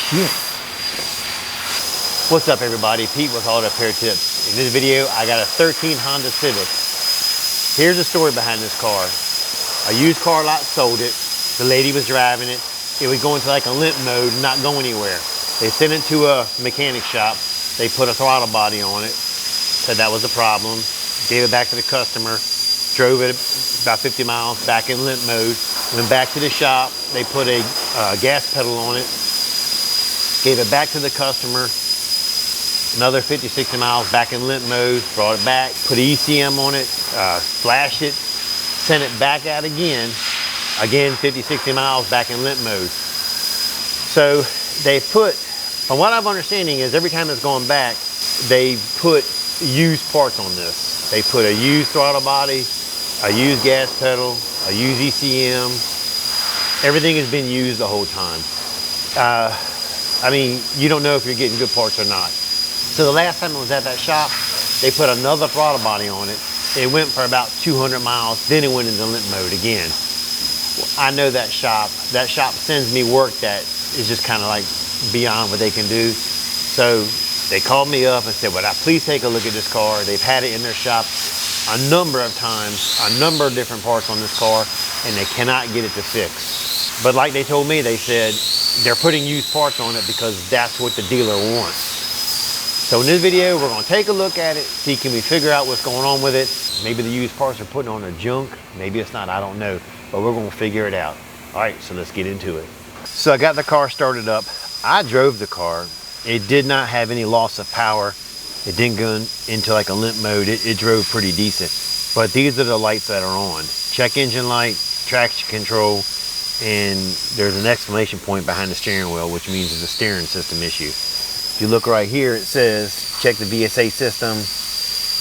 shit. What's up everybody, Pete with Auto Repair Tips. In this video, I got a 13 Honda Civic. Here's the story behind this car. A used car lot sold it. The lady was driving it. It was going to like a limp mode and not going anywhere. They sent it to a mechanic shop. They put a throttle body on it. Said that was the problem. Gave it back to the customer. Drove it about 50 miles back in limp mode. Went back to the shop. They put a gas pedal on it. Gave it back to the customer. Another 50, 60 miles back in limp mode. Brought it back. Put ECM on it. Flashed it. Sent it back out again. Again, 50, 60 miles back in limp mode. So they put, from what I'm understanding is every time it's going back, they put used parts on this. They put a used throttle body, a used gas pedal, a used ECM. Everything has been used the whole time. I mean, you don't know if you're getting good parts or not. So the last time I was at that shop, they put another throttle body on it. It went for about 200 miles, then it went into limp mode again. I know that shop. That shop sends me work that is just kind of like beyond what they can do. So they called me up and said, would I please take a look at this car? They've had it in their shop a number of times, a number of different parts on this car, and they cannot get it to fix. But like they told me, they said they're putting used parts on it because that's what the dealer wants. So in this video, we're gonna take a look at it, see can we figure out what's going on with it. Maybe the used parts are putting on a junk, maybe it's not, I don't know. But we're gonna figure it out. All right, so let's get into it. So I got the car started up. I drove the car. It did not have any loss of power. It didn't go into like a limp mode. It drove pretty decent. But these are the lights that are on. Check engine light, traction control, and there's an exclamation point behind the steering wheel, which means it's a steering system issue. If you look right here, it says, check the VSA system,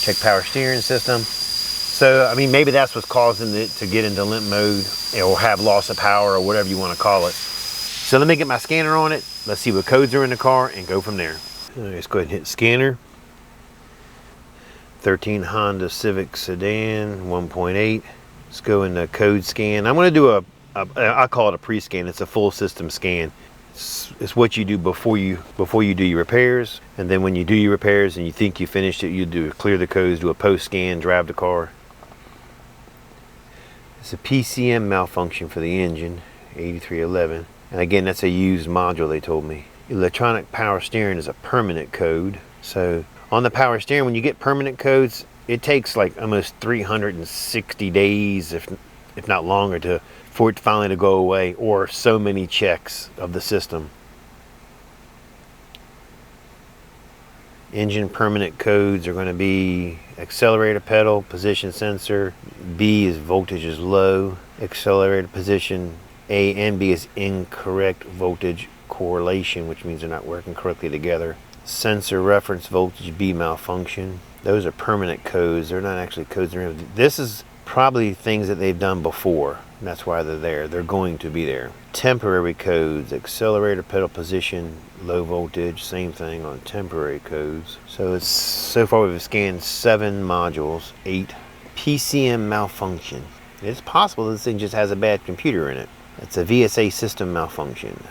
check power steering system. So, I mean, maybe that's what's causing it to get into limp mode or have loss of power or whatever you want to call it. So let me get my scanner on it. Let's see what codes are in the car and go from there. All right, let's go ahead and hit scanner. 13 Honda Civic Sedan 1.8. Let's go into code scan. I'm going to do I call it a pre-scan. It's a full system scan. It's what you do before you do your repairs. And then when you do your repairs and you think you finished it, you do clear the codes, do a post scan, drive the car. It's a PCM malfunction for the engine, 8311. And again, that's a used module, they told me. Electronic power steering is a permanent code. So on the power steering, when you get permanent codes, it takes like almost 360 days, if not longer, for it finally to go away, or so many checks of the system. Engine permanent codes are going to be accelerator pedal, position sensor. B is voltage is low. Accelerator position A and B is incorrect voltage correlation, which means they're not working correctly together. Sensor reference voltage B malfunction. Those are permanent codes. They're not actually codes. This is probably things that they've done before. And that's why they're there. They're going to be there. Temporary codes, accelerator pedal position, low voltage, same thing on temporary codes. So far we've scanned 7 modules, 8. PCM malfunction. It's possible this thing just has a bad computer in it. It's a VSA system malfunction.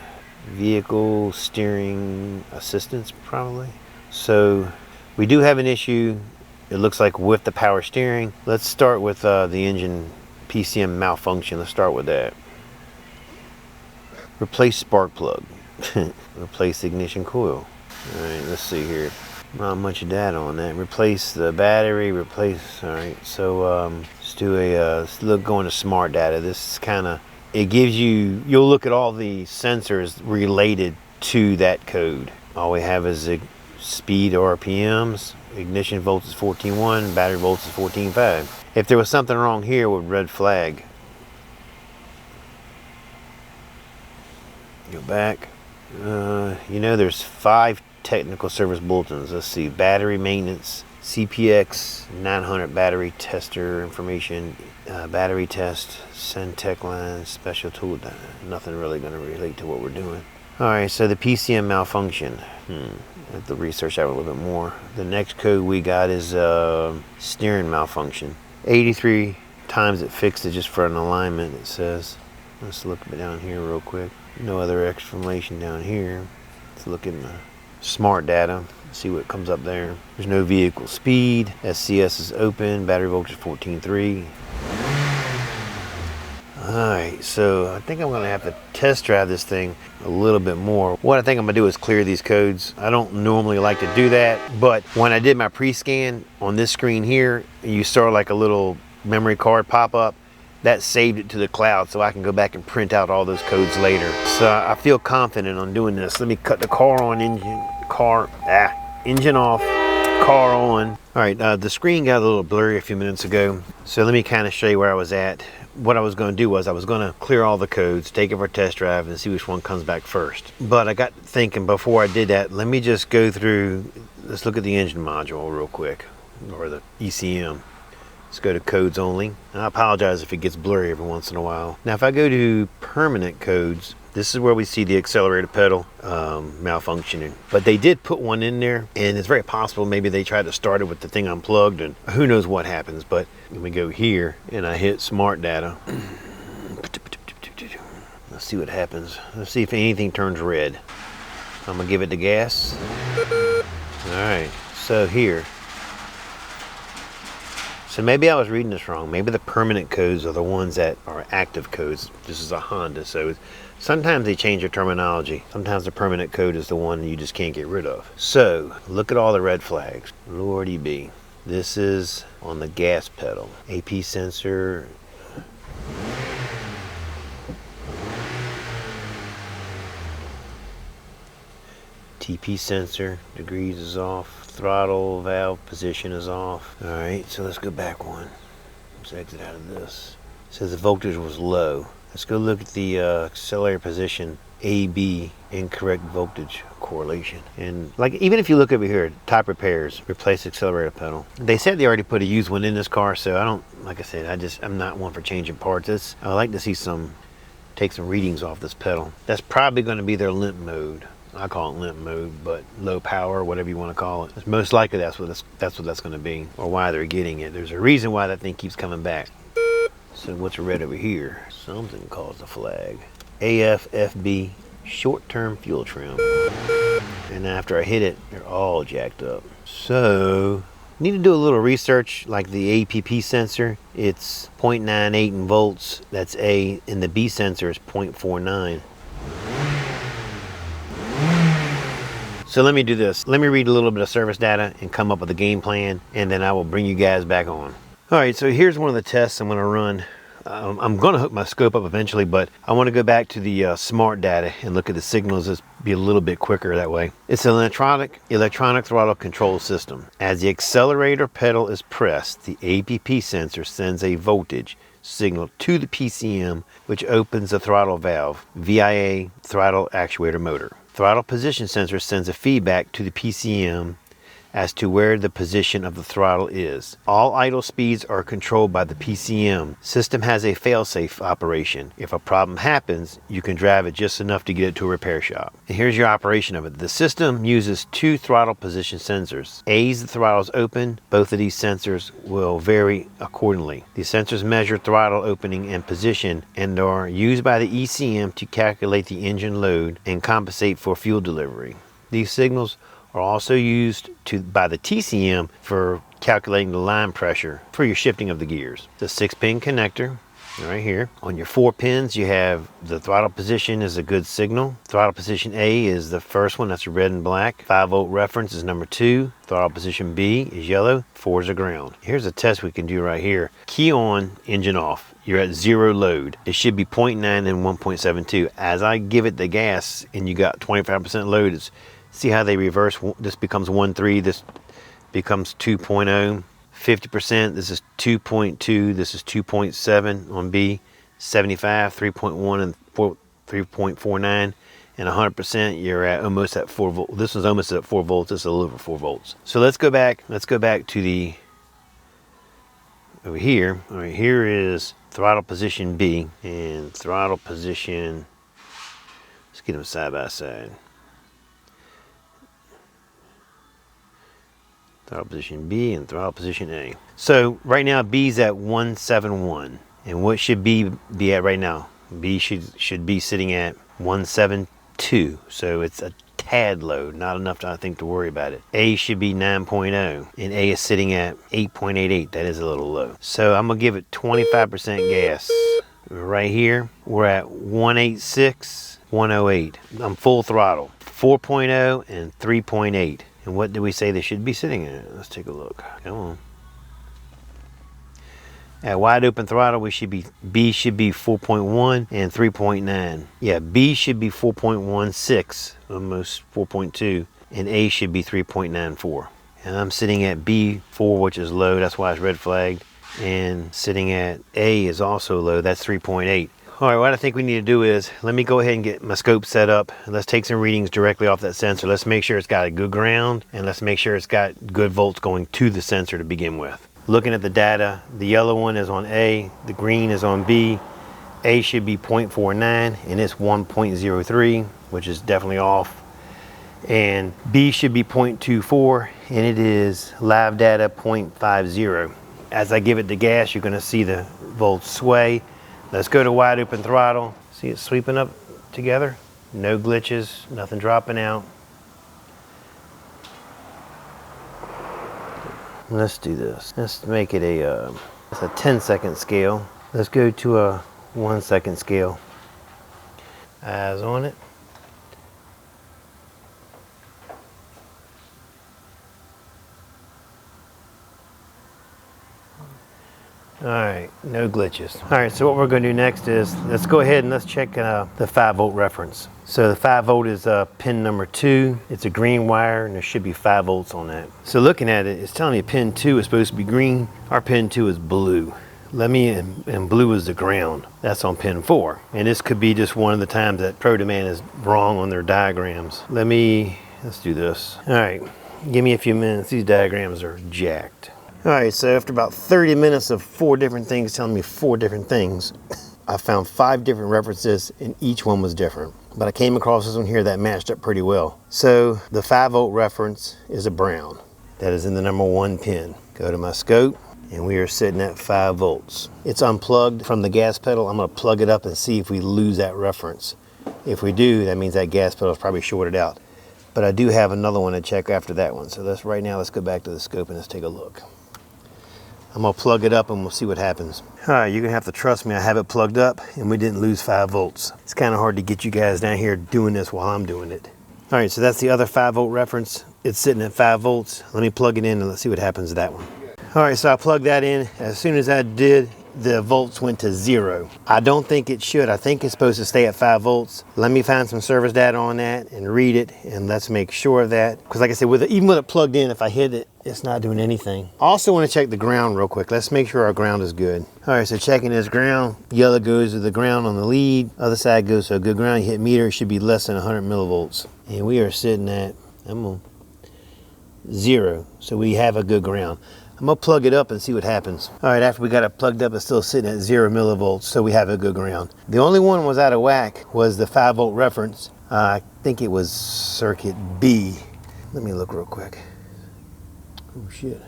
Vehicle steering assistance probably. So we do have an issue, it looks like, with the power steering. Let's start with the engine PCM malfunction. Let's start with that. Replace spark plug. Replace ignition coil. All right, let's see here. Not much data on that. Replace the battery. Replace. All right, so let's do let's go into smart data. This is kind of, it gives you, you'll look at all the sensors related to that code. All we have is the speed RPMs. Ignition volts is 14.1, battery volts is 14.5. If there was something wrong here, with red flag. Go back. You know, there's 5 technical service bulletins. Let's see, battery maintenance, CPX 900 battery tester information, battery test, send tech line, special tool. Nothing really going to relate to what we're doing. All right, so the PCM malfunction. I have to research that a little bit more. The next code we got is steering malfunction. 83 times it fixed it just for an alignment, it says. Let's look down here real quick. No other explanation down here. Let's look in the smart data, see what comes up there. There's no vehicle speed. SCS is open, battery voltage 14.3. Alright, so I think I'm going to have to test drive this thing a little bit more. What I think I'm going to do is clear these codes. I don't normally like to do that, but when I did my pre-scan on this screen here, you saw like a little memory card pop up. That saved it to the cloud so I can go back and print out all those codes later. So I feel confident on doing this. Let me cut the car on, engine off, car on. All right, the screen got a little blurry a few minutes ago. So let me kind of show you where I was at. What I was going to do was I was going to clear all the codes, take it for a test drive, and see which one comes back first. But I got thinking before I did that, let me just go through, let's look at the engine module real quick, or the ECM. Let's go to codes only. I apologize if it gets blurry every once in a while. Now if I go to permanent codes, this is where we see the accelerator pedal malfunctioning. But they did put one in there, and it's very possible maybe they tried to start it with the thing unplugged, and who knows what happens. But when we go here and I hit smart data, let's see what happens. Let's see if anything turns red. I'm gonna give it the gas. All right, so here. So maybe I was reading this wrong. Maybe the permanent codes are the ones that are active codes. This is a Honda, so sometimes they change their terminology. Sometimes the permanent code is the one you just can't get rid of. So look at all the red flags. Lordy be. This is on the gas pedal. AP sensor. TP sensor, degrees is off. Throttle valve position is off. All right, so let's go back one. Let's exit out of this. It says the voltage was low. Let's go look at the accelerator position, AB, incorrect voltage correlation. And like, even if you look over here, type repairs, replace accelerator pedal. They said they already put a used one in this car, so I don't, like I said, I'm not one for changing parts. I like to see take some readings off this pedal. That's probably gonna be their limp mode. I call it limp mode, but low power, whatever you want to call it. Most likely that's what that's going to be, or why they're getting it. There's a reason why that thing keeps coming back. So what's red over here? Something caused a flag. AFFB, short-term fuel trim. And after I hit it, they're all jacked up. So need to do a little research, like the APP sensor. It's 0.98 in volts. That's A, and the B sensor is 0.49. So let me do this. Let me read a little bit of service data and come up with a game plan, and then I will bring you guys back on. All right, so here's one of the tests I'm gonna run. I'm gonna hook my scope up eventually, but I wanna go back to the smart data and look at the signals. Just be a little bit quicker that way. It's an electronic throttle control system. As the accelerator pedal is pressed, the APP sensor sends a voltage signal to the PCM, which opens the throttle valve, VIA throttle actuator motor. Throttle position sensor sends a feedback to the PCM as to where the position of the throttle is. All idle speeds are controlled by the PCM. System has a fail-safe operation. If a problem happens, you can drive it just enough to get it to a repair shop. And here's your operation of it. The system uses two throttle position sensors. As the throttle is open, both of these sensors will vary accordingly. These sensors measure throttle opening and position and are used by the ECM to calculate the engine load and compensate for fuel delivery. These signals are also used by the TCM for calculating the line pressure for your shifting of the gears. The 6-pin connector right here. On your 4 pins, you have the throttle position is a good signal. Throttle position A is the first one, that's red and black. 5-volt reference is number 2. Throttle position B is yellow. 4 is the ground. Here's a test we can do right here. Key on, engine off. You're at 0 load. It should be 0.9 and 1.72. As I give it the gas and you got 25% load, see how they reverse. This becomes 1.3, this becomes 2.0. 50%, this is 2.2, this is 2.7 on B. 75, 3.1 and 3.49, and 100%, you're at almost at 4 volts. This one's almost at 4 volts, this is a little over 4 volts. So let's go back to the, over here. All right, here is throttle position B and throttle position, let's get them side by side. Throttle position B and throttle position A. So right now B's at 171. And what should B be at right now? B should be sitting at 172. So it's a tad low, not enough to, I think, to worry about it. A should be 9.0 and A is sitting at 8.88. That is a little low. So I'm gonna give it 25% gas. Right here, we're at 186, 108. I'm full throttle, 4.0 and 3.8. And what do we say they should be sitting at? Let's take a look. Come on. At wide open throttle, we should be, B should be 4.1 and 3.9. Yeah, B should be 4.16, almost 4.2, and A should be 3.94. And I'm sitting at B4, which is low, that's why it's red flagged. And sitting at A is also low, that's 3.8. All right, what I think we need to do is, let me go ahead and get my scope set up. Let's take some readings directly off that sensor. Let's make sure it's got a good ground, and let's make sure it's got good volts going to the sensor to begin with. Looking at the data, the yellow one is on A, the green is on B. A should be 0.49 and it's 1.03, which is definitely off. And B should be 0.24 and it is live data 0.50. As I give it the gas, you're gonna see the volts sway. Let's go to wide open throttle. See it sweeping up together? No glitches, nothing dropping out. Let's do this. Let's make it a 10-second scale. Let's go to a 1-second scale. Eyes on it. All right, no glitches. All right, so what we're going to do next is, let's go ahead and let's check the 5-volt reference. So the 5-volt is pin number 2. It's a green wire and there should be 5 volts on that. So looking at it, it's telling me pin 2 is supposed to be green. Our pin 2 is blue. And blue is the ground. That's on pin 4. And this could be just one of the times that ProDemand is wrong on their diagrams. Let's do this. All right, give me a few minutes. These diagrams are jacked. All right, so after about 30 minutes of 4 different things telling me 4 different things, I found 5 different references and each one was different. But I came across this one here that matched up pretty well. So the 5-volt reference is a brown. That is in the number 1 pin. Go to my scope and we are sitting at 5 volts. It's unplugged from the gas pedal. I'm gonna plug it up and see if we lose that reference. If we do, that means that gas pedal is probably shorted out. But I do have another one to check after that one. So right now, let's go back to the scope and let's take a look. I'm gonna plug it up and we'll see what happens. All right, you're gonna have to trust me, I have it plugged up and we didn't lose 5 volts. It's kind of hard to get you guys down here doing this while I'm doing it. All right, so that's the other 5-volt reference. It's sitting at 5 volts. Let me plug it in and let's see what happens to that one. All right, so I plugged that in. As soon as I did, the volts went to 0. I don't think it should. I think it's supposed to stay at 5 volts. Let me find some service data on that and read it, and let's make sure of that. Because like I said, even with it plugged in, if I hit it, it's not doing anything. I also want to check the ground real quick. Let's make sure our ground is good. All right, so checking this ground. Yellow goes to the ground on the lead. Other side goes to a good ground. You hit meter, it should be less than 100 millivolts. And we are sitting at, 0. So we have a good ground. I'm gonna plug it up and see what happens. All right, after we got it plugged up, it's still sitting at 0 millivolts, so we have a good ground. The only one was out of whack was the 5-volt reference. I think it was circuit B. Let me look real quick. Oh shit.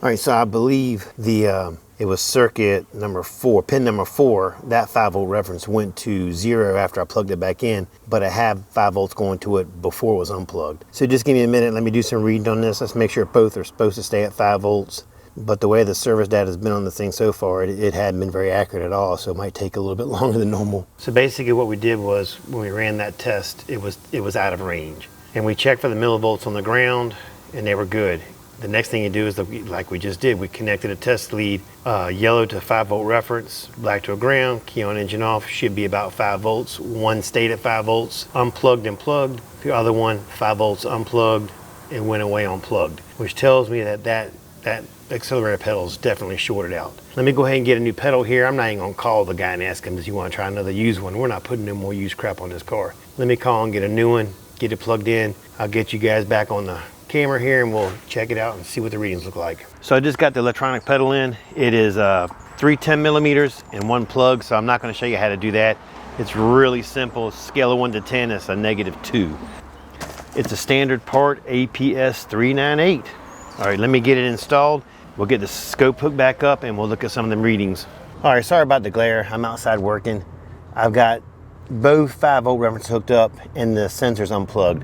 All right, so I believe it was circuit number 4, pin number 4. That 5-volt reference went to 0 after I plugged it back in, but I have 5 volts going to it before it was unplugged. So just give me a minute, let me do some reading on this. Let's make sure both are supposed to stay at 5 volts. But the way the service data has been on this thing so far, it hadn't been very accurate at all, so it might take a little bit longer than normal. So basically what we did was, when we ran that test, it was out of range. And we checked for the millivolts on the ground, and they were good. The next thing you do is, like we just did, we connected a test lead, yellow to 5-volt reference, black to a ground, key on, engine off, should be about 5 volts. One stayed at 5 volts, unplugged and plugged. The other one, 5 volts unplugged and went away unplugged, which tells me that accelerator pedal is definitely shorted out. Let me go ahead and get a new pedal here. I'm not even gonna call the guy and ask him, does he wanna try another used one? We're not putting no more used crap on this car. Let me call and get a new one, get it plugged in. I'll get you guys back on the camera here and we'll check it out and see what the readings look like. So I just got the electronic pedal in. It is 3 10 millimeters and 1 plug, so I'm not going to show you how to do that. It's really simple. Scale of 1 to 10, it's a -2. It's a standard part, APS 398. All right, let me get it installed. We'll get the scope hooked back up and we'll look at some of them readings. All right, sorry about the glare. I'm outside working. I've got both 5-volt reference hooked up and the sensors unplugged.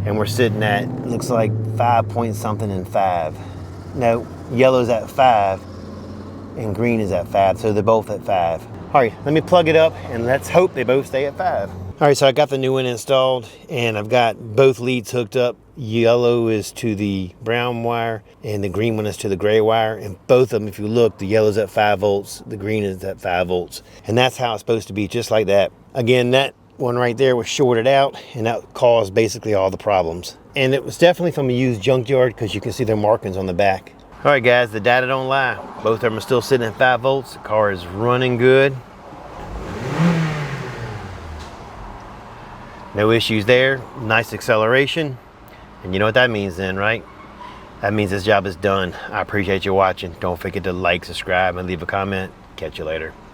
And we're sitting at, looks like 5 point something and 5. No, yellow's at 5 and green is at 5, so they're both at 5. All right, let me plug it up and let's hope they both stay at 5. All right, so I got the new one installed and I've got both leads hooked up. Yellow is to the brown wire and the green one is to the gray wire. And both of them, if you look, the yellow's at 5 volts, the green is at 5 volts. And that's how it's supposed to be, just like that. Again, that one right there was shorted out and that caused basically all the problems. And it was definitely from a used junkyard because you can see their markings on the back. All right, guys, the data don't lie. Both of them are still sitting at 5 volts. The car is running good. No issues there, nice acceleration. And you know what that means then, right? That means this job is done. I appreciate you watching. Don't forget to like, subscribe, and leave a comment. Catch you later.